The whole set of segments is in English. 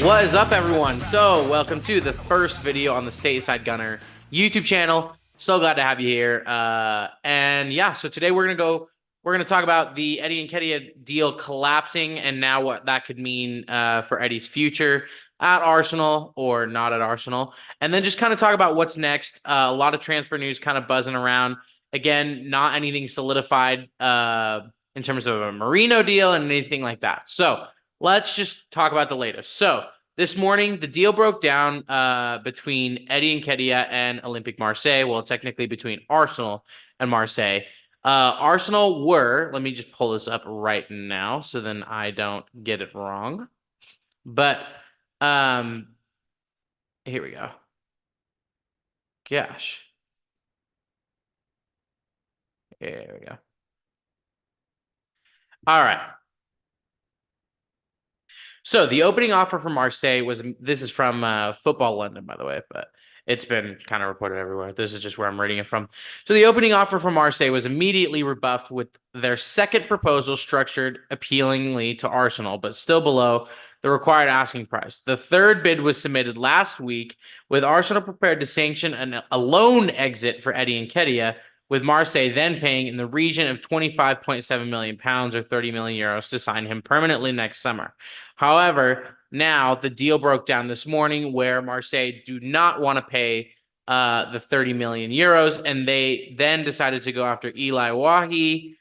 What is up, everyone? So, welcome to the first video on the Stateside Gunner YouTube channel. So glad to have you here. And yeah, so today we're gonna talk about the Eddie Nketiah deal collapsing and now what that could mean for Eddie's future at Arsenal or not at Arsenal, and then just kind of talk about what's next. A lot of transfer news kind of buzzing around. Again, not anything solidified in terms of a Marino deal and anything like that. So let's just talk about the latest. So this morning, the deal broke down between Eddie Nketiah and Olympique Marseille. Well, technically between Arsenal and Marseille. Arsenal were, let me just pull this up right now so then I don't get it wrong. But um, here we go. Gosh. Here we go. All right. So the opening offer for Marseille was, this is from Football London, by the way, but it's been kind of reported everywhere. This is just where I'm reading it from. So the opening offer for Marseille was immediately rebuffed with their second proposal structured appealingly to Arsenal, but still below the required asking price. The third bid was submitted last week, with Arsenal prepared to sanction a loan exit for Eddie Nketiah, with Marseille then paying in the region of £25.7 million or 30 million euros to sign him permanently next summer. However, now the deal broke down this morning where Marseille do not want to pay the 30 million euros, and they then decided to go after Eli Wahi,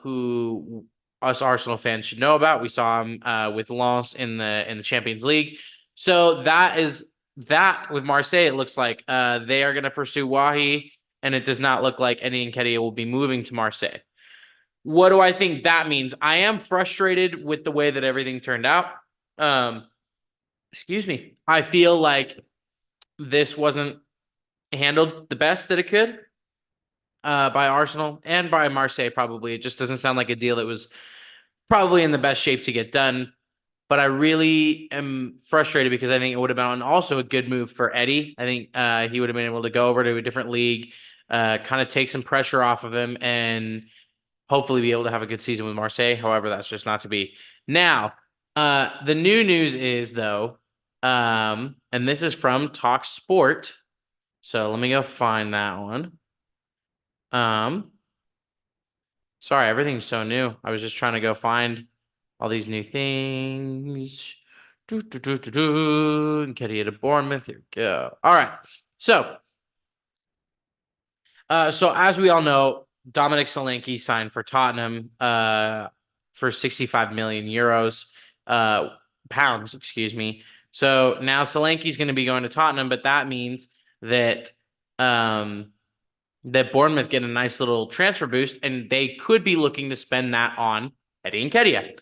who us Arsenal fans should know about. We saw him with Lens in the Champions League. So that is that with Marseille. It looks like they are going to pursue Wahi, and it does not look like Eddie Nketiah will be moving to Marseille. What do I think that means? I am frustrated with the way that everything turned out. Um, excuse me. I feel like this wasn't handled the best that it could by Arsenal and by Marseille, probably. It just doesn't sound like a deal that was probably in the best shape to get done. But I really am frustrated because I think it would have been also a good move for Eddie. I think he would have been able to go over to a different league, kind of take some pressure off of him, and hopefully be able to have a good season with Marseille. However, that's just not to be. Now, the new news is though, and this is from Talk Sport. So let me go find that one. Sorry, everything's so new. I was just trying to go find all these new things. Nketiah to Bournemouth. Here we go. All right. So as we all know, Dominic Solanke signed for Tottenham for 65 million euros, pounds, excuse me. So now Solanke's going to be going to Tottenham, but that means that that Bournemouth get a nice little transfer boost, and they could be looking to spend that on Eddie Nketiah.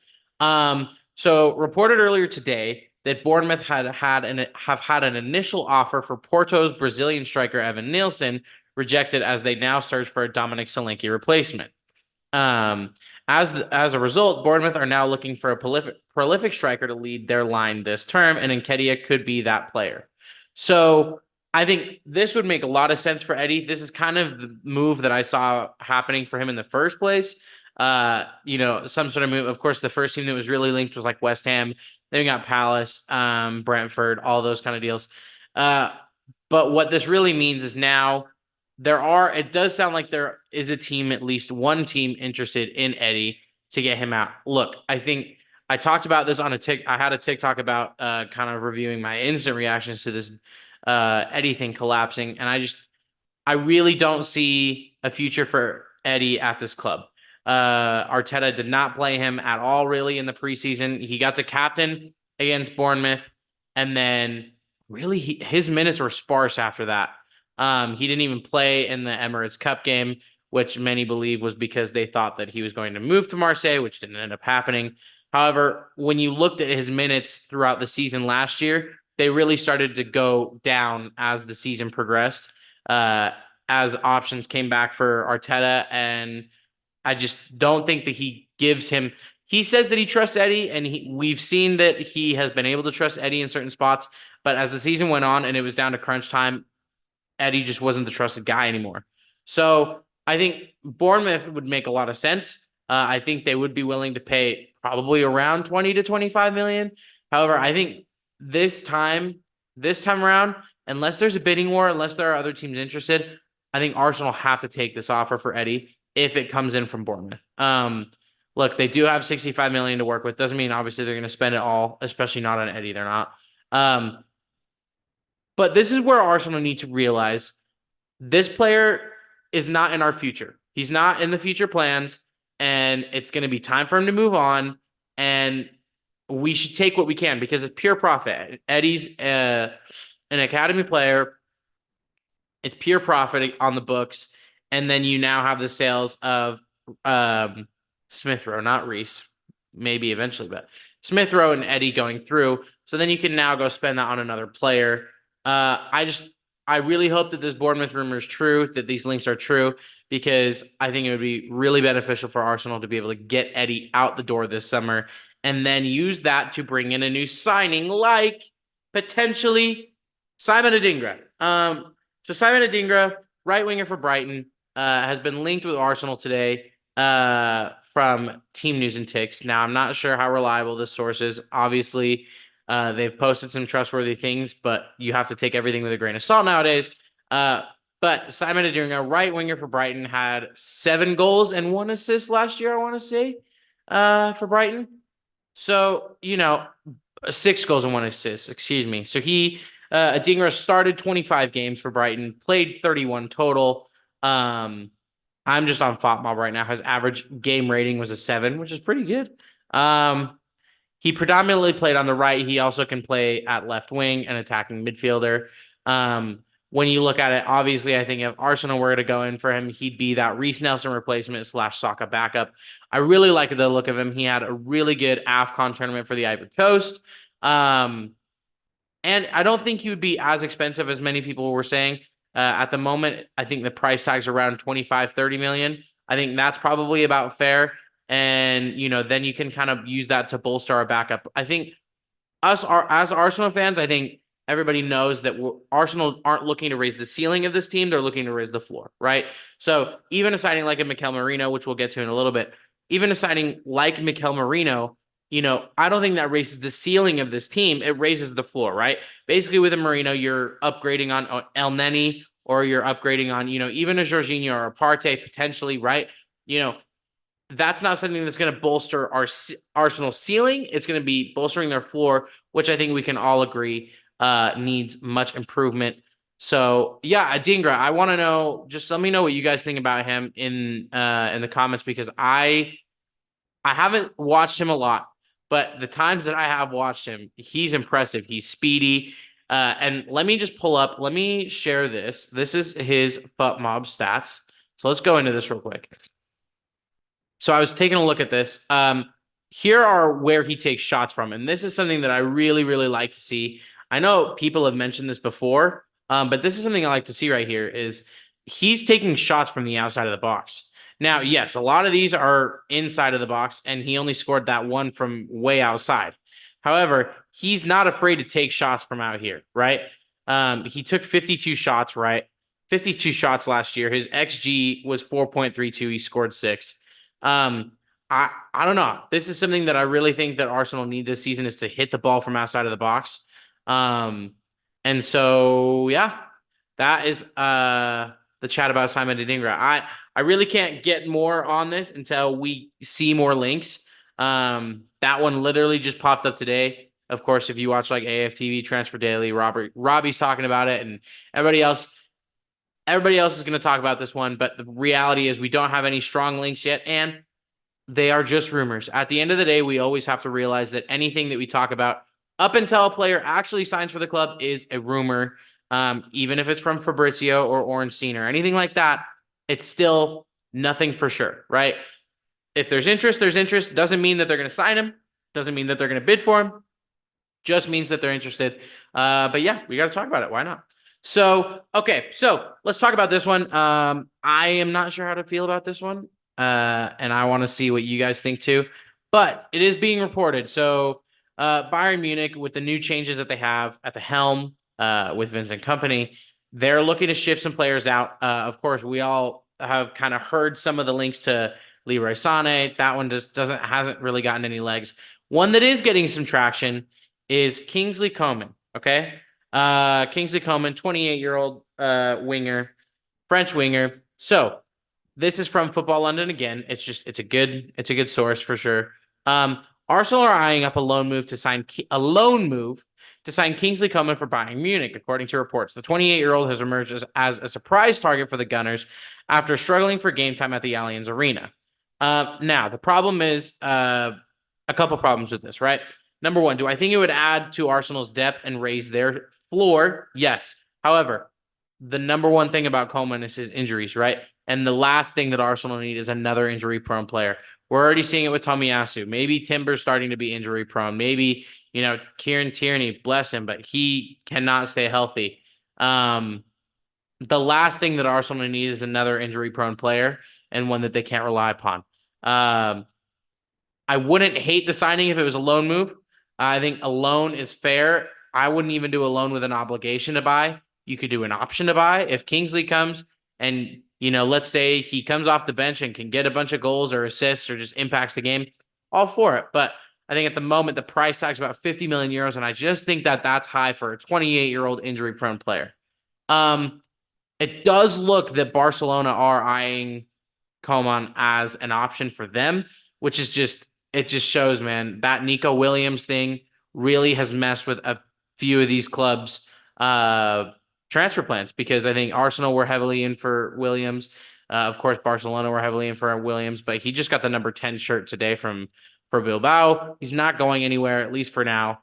So reported earlier today that Bournemouth have had an initial offer for Porto's Brazilian striker Evan Nilsson rejected as they now search for a Dominic Solanke replacement. As a result, Bournemouth are now looking for a prolific striker to lead their line this term, and Nketiah could be that player. So I think this would make a lot of sense for Eddie. This is kind of the move that I saw happening for him in the first place. Some sort of move. Of course, the first team that was really linked was like West Ham. Then we got Palace, Brentford, all those kind of deals. But what this really means is now it does sound like there is a team, at least one team interested in Eddie to get him out. Look, I think I talked about this on I had a TikTok about kind of reviewing my instant reactions to this Eddie thing collapsing. And I really don't see a future for Eddie at this club. Arteta did not play him at all, really, in the preseason. He got to captain against Bournemouth, and then really his minutes were sparse after that. He didn't even play in the Emirates Cup game, which many believe was because they thought that he was going to move to Marseille, which didn't end up happening. However, when you looked at his minutes throughout the season last year, they really started to go down as the season progressed, as options came back for Arteta, and I just don't think that he gives him. He says that he trusts Eddie, and we've seen that he has been able to trust Eddie in certain spots. But as the season went on and it was down to crunch time, Eddie just wasn't the trusted guy anymore. So I think Bournemouth would make a lot of sense. I think they would be willing to pay probably around 20 to 25 million. However, I think this time around, unless there's a bidding war, unless there are other teams interested, I think Arsenal have to take this offer for Eddie if it comes in from Bournemouth. Look, they do have 65 million to work with. Doesn't mean obviously they're going to spend it all, especially not on Eddie. They're not. But this is where Arsenal need to realize this player is not in our future. He's not in the future plans, and it's going to be time for him to move on. And we should take what we can because it's pure profit. Eddie's an academy player. It's pure profit on the books. And then you now have the sales of Smith Rowe, not Reese, maybe eventually, but Smith Rowe and Eddie going through. So then you can now go spend that on another player. I really hope that this Bournemouth rumor is true, that these links are true, because I think it would be really beneficial for Arsenal to be able to get Eddie out the door this summer and then use that to bring in a new signing like potentially Simon Adingra. So Simon Adingra, right winger for Brighton, has been linked with Arsenal today from Team News and Ticks. Now, I'm not sure how reliable this source is. Obviously, they've posted some trustworthy things, but you have to take everything with a grain of salt nowadays. But Simon Adingra, right winger for Brighton, had 7 goals and 1 assist last year, I want to say, for Brighton. So, 6 goals and 1 assist, excuse me. So Adingra started 25 games for Brighton, played 31 total. I'm just on FOTMob right now. His average game rating was a 7, which is pretty good. He predominantly played on the right. He also can play at left wing and attacking midfielder. When you look at it, obviously, I think if Arsenal were to go in for him, he'd be that Reece Nelson replacement / Saka backup. I really like the look of him. He had a really good AFCON tournament for the Ivory Coast. And I don't think he would be as expensive as many people were saying. At the moment, I think the price tag's around 25, 30 million. I think that's probably about fair. And, then you can kind of use that to bolster our backup. I think as Arsenal fans, I think everybody knows that Arsenal aren't looking to raise the ceiling of this team. They're looking to raise the floor, right? So even a signing like a Mikel Merino, which we'll get to in a little bit, even a signing like Mikel Merino, I don't think that raises the ceiling of this team. It raises the floor, right? Basically, with a Merino, you're upgrading on El Neni, or you're upgrading on, even a Jorginho or a Partey potentially, right? That's not something that's going to bolster our Arsenal ceiling. It's going to be bolstering their floor, which I think we can all agree needs much improvement. So yeah, Adingra, I want to know. Just let me know what you guys think about him in the comments, because I haven't watched him a lot, but the times that I have watched him, he's impressive. He's speedy. And let me just let me share this. This is his FUTMob stats. So let's go into this real quick. So I was taking a look at this. Here are where he takes shots from. And this is something that I really, really like to see. I know people have mentioned this before, but this is something I like to see right here is he's taking shots from the outside of the box. Now, yes, a lot of these are inside of the box, and he only scored that one from way outside. However, he's not afraid to take shots from out here, right? He took 52 shots, right? 52 shots last year. His XG was 4.32. He scored 6. I don't know. This is something that I really think that Arsenal need this season, is to hit the ball from outside of the box. And so yeah, that is the chat about Simon Adingra. I really can't get more on this until we see more links. That one literally just popped up today. Of course, if you watch like AFTV, Transfer Daily, Robbie's talking about it, and everybody else is going to talk about this one. But the reality is we don't have any strong links yet, and they are just rumors. At the end of the day, we always have to realize that anything that we talk about up until a player actually signs for the club is a rumor. Even if it's from Fabrizio or Ornstein or anything like that, it's still nothing for sure, right? If there's interest, there's interest. Doesn't mean that they're going to sign him. Doesn't mean that they're going to bid for him. Just means that they're interested. But yeah, we got to talk about it. Why not? So, okay. So let's talk about this one. I am not sure how to feel about this one. And I want to see what you guys think too. But it is being reported. So Bayern Munich, with the new changes that they have at the helm with Vincent Kompany, they're looking to shift some players out. Of course, we all have kind of heard some of the links to Leroy Sané. That one just hasn't really gotten any legs. One that is getting some traction is Kingsley Coman. Okay. Kingsley Coman, 28-year-old winger, French winger. So this is from Football London again. It's a good source for sure. Arsenal are eyeing up a loan move to sign Kingsley Coman for Bayern Munich, according to reports. The 28-year-old has emerged as a surprise target for the Gunners after struggling for game time at the Allianz Arena. Now the problem is a couple problems with this, right? Number one, do I think it would add to Arsenal's depth and raise their floor? Yes. However, the number one thing about Coleman is his injuries, right? And the last thing that Arsenal need is another injury-prone player. We're already seeing it with Tomiyasu. Maybe Timber's starting to be injury-prone. Maybe, Kieran Tierney, bless him, but he cannot stay healthy. The last thing that Arsenal need is another injury-prone player and one that they can't rely upon. I wouldn't hate the signing if it was a loan move. I think a loan is fair. I wouldn't even do a loan with an obligation to buy. You could do an option to buy. If Kingsley comes and, let's say he comes off the bench and can get a bunch of goals or assists or just impacts the game, all for it. But I think at the moment, the price tag's about 50 million euros, and I just think that that's high for a 28-year-old injury-prone player. It does look that Barcelona are eyeing Coman as an option for them, which is just shows, man, that Nico Williams thing really has messed with a few of these clubs' transfer plans, because I think Arsenal were heavily in for Williams. Of course, Barcelona were heavily in for Williams, but he just got the number 10 shirt today for Bilbao. He's not going anywhere, at least for now.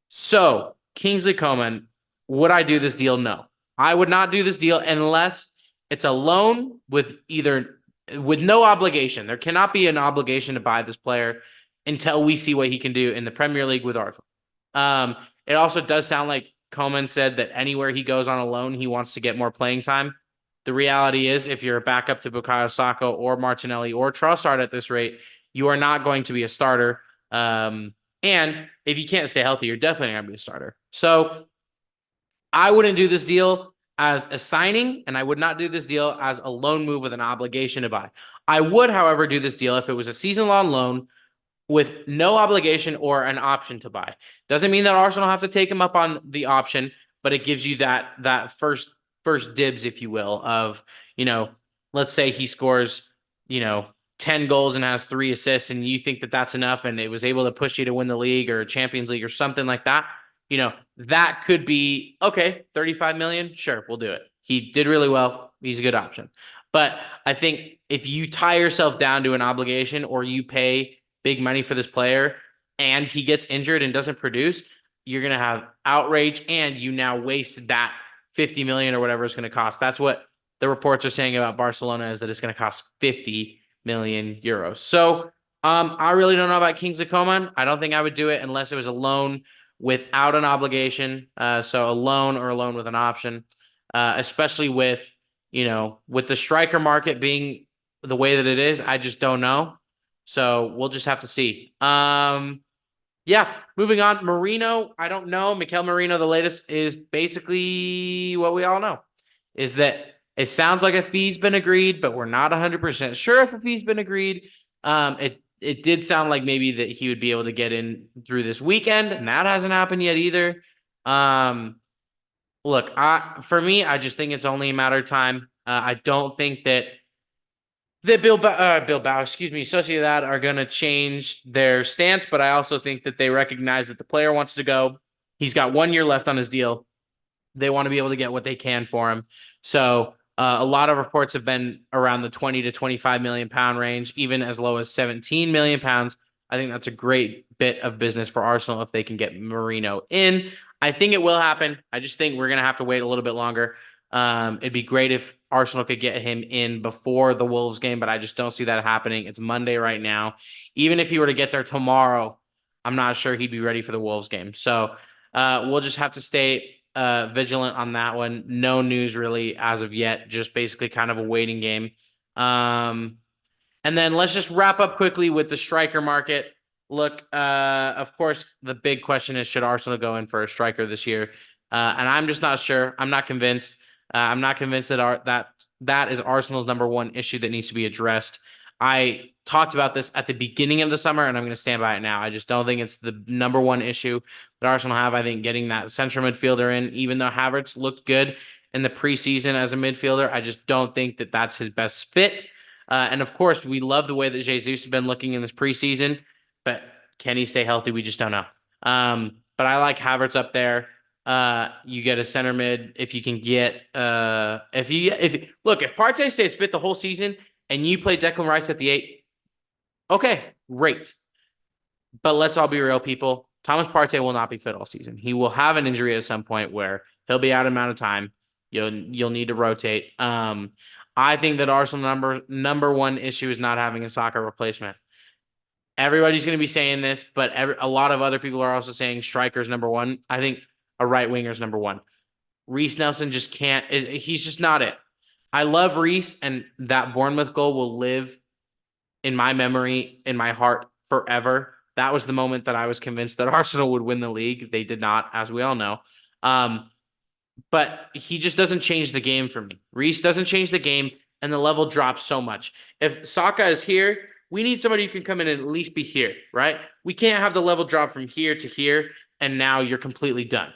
So Kingsley Coman, would I do this deal? No, I would not do this deal unless it's a loan with no obligation. There cannot be an obligation to buy this player until we see what he can do in the Premier League with Arsenal. It also does sound like Coman said that anywhere he goes on a loan, he wants to get more playing time. The reality is, if you're a backup to Bukayo Saka or Martinelli or Trossard at this rate, you are not going to be a starter. And if you can't stay healthy, you're definitely not going to be a starter. So I wouldn't do this deal as a signing, and I would not do this deal as a loan move with an obligation to buy. I would, however, do this deal if it was a season-long loan with no obligation or an option to buy. Doesn't mean that Arsenal have to take him up on the option, but it gives you that first dibs, if you will, of, let's say he scores, 10 goals and has 3 assists, and you think that that's enough and it was able to push you to win the league or Champions League or something like that. That could be, okay, 35 million. Sure, we'll do it. He did really well. He's a good option. But I think if you tie yourself down to an obligation or you pay big money for this player and he gets injured and doesn't produce, you're going to have outrage, and you now wasted that 50 million or whatever it's going to cost. That's what the reports are saying about Barcelona, is that it's going to cost 50 million euros. So I really don't know about Kingsley Coman. I don't think I would do it unless it was a loan without an obligation. So a loan or a loan with an option, especially with the striker market being the way that it is. I just don't know. So we'll just have to see. Yeah, moving on. Merino, I don't know. Mikel Merino, the latest, is basically what we all know, is that it sounds like a fee's been agreed, but we're not 100% sure if a fee's been agreed. It did sound like maybe that he would be able to get in through this weekend, and that hasn't happened yet either. Look, for me, I just think it's only a matter of time. I don't think that Bilbao, Sociedad are going to change their stance, but I also think that they recognize that the player wants to go. He's got 1 year left on his deal. They want to be able to get what they can for him. So a lot of reports have been around the 20 to 25 million pound range, even as low as 17 million pounds. I think that's a great bit of business for Arsenal if they can get Merino in. I think it will happen. I just think we're going to have to wait a little bit longer. It'd be great if Arsenal could get him in before the Wolves game, but I just don't see that happening. It's Monday right now. Even if he were to get there tomorrow, I'm not sure he'd be ready for the Wolves game. So we'll just have to stay vigilant on that one. No news really as of yet, just basically kind of a waiting game. And then let's just wrap up quickly with the striker market. Look, of course, the big question is, should Arsenal go in for a striker this year? And I'm just not sure. I'm not convinced. I'm not convinced that that is Arsenal's number one issue that needs to be addressed. I talked about this at the beginning of the summer, and I'm going to stand by it now. I just don't think it's the number one issue that Arsenal have. I think getting that central midfielder in, even though Havertz looked good in the preseason as a midfielder, I just don't think that that's his best fit. And of course, we love the way that Jesus has been looking in this preseason, but can he stay healthy? We just don't know. But I like Havertz up there. You get a center mid if you can get if Partey stays fit the whole season and you play Declan Rice at the 8, okay, great. But let's all be real, people. Thomas Partey will not be fit all season. He will have an injury at some point where he'll be out an amount of time. You'll need to rotate. I think that Arsenal number one issue is not having a Saka replacement. Everybody's going to be saying this, but a lot of other people are also saying strikers number one. I think a right winger's number one. Reece Nelson just can't. He's just not it. I love Reece, and that Bournemouth goal will live in my memory, in my heart forever. That was the moment that I was convinced that Arsenal would win the league. They did not, as we all know. But he just doesn't change the game for me. Reece doesn't change the game, and the level drops so much. If Saka is here, we need somebody who can come in and at least be here, right? We can't have the level drop from here to here, and now you're completely done.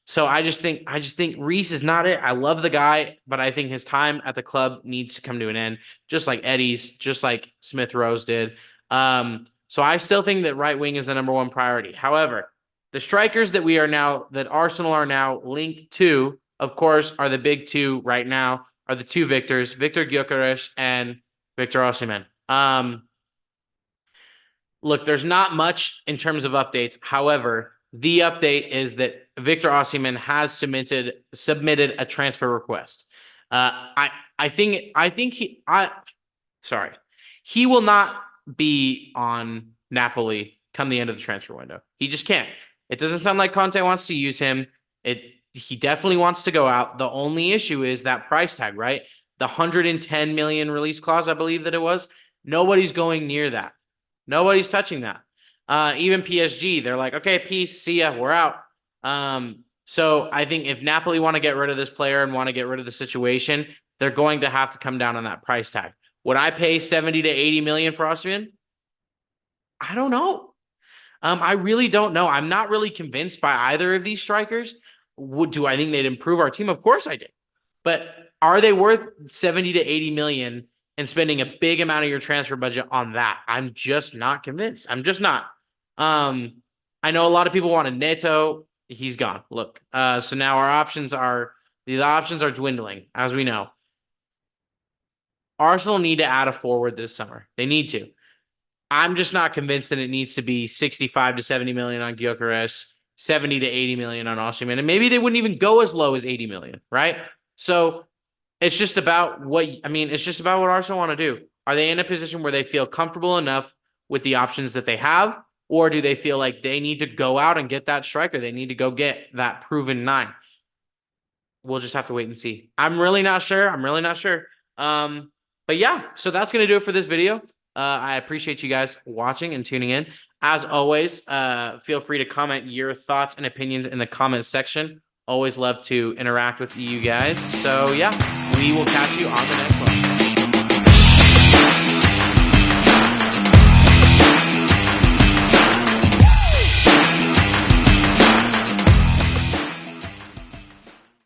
So I just think Reece is not it. I love the guy, but I think his time at the club needs to come to an end, just like Eddie's, just like Smith Rowe did. So I still think that right wing is the number one priority. However, the strikers that Arsenal are now linked to, of course, are the big two right now, are the two Victors, Victor Gyökeres and Victor Osimhen. Look, there's not much in terms of updates. However, the update is that Victor Osimhen has submitted a transfer request. He will not be on Napoli come the end of the transfer window. He just can't. It doesn't sound like Conte wants to use him. He definitely wants to go out. The only issue is that price tag, right? The 110 million release clause, I believe that it was. Nobody's going near that. Nobody's touching that. Even PSG, they're like, okay, peace, see ya, we're out. So I think if Napoli want to get rid of this player and want to get rid of the situation, they're going to have to come down on that price tag. Would I pay 70 to 80 million for Osimhen? I don't know. I really don't know. I'm not really convinced by either of these strikers. Do I think they'd improve our team? Of course I did. But are they worth 70 to 80 million and spending a big amount of your transfer budget on that? I'm just not convinced. I'm just not. I know a lot of people wanted Neto. He's gone. Look. So now our options are dwindling, as we know. Arsenal need to add a forward this summer. They need to. I'm just not convinced that it needs to be 65 to 70 million on Gyökeres, 70 to 80 million on Osimhen, and maybe they wouldn't even go as low as 80 million, right? So it's just about what Arsenal want to do. Are they in a position where they feel comfortable enough with the options that they have, or do they feel like they need to go out and get that striker? They need to go get that proven 9. We'll just have to wait and see. I'm really not sure. But yeah, so that's going to do it for this video. I appreciate you guys watching and tuning in. As always, feel free to comment your thoughts and opinions in the comment section. Always love to interact with you guys. So yeah, we will catch you on the next one.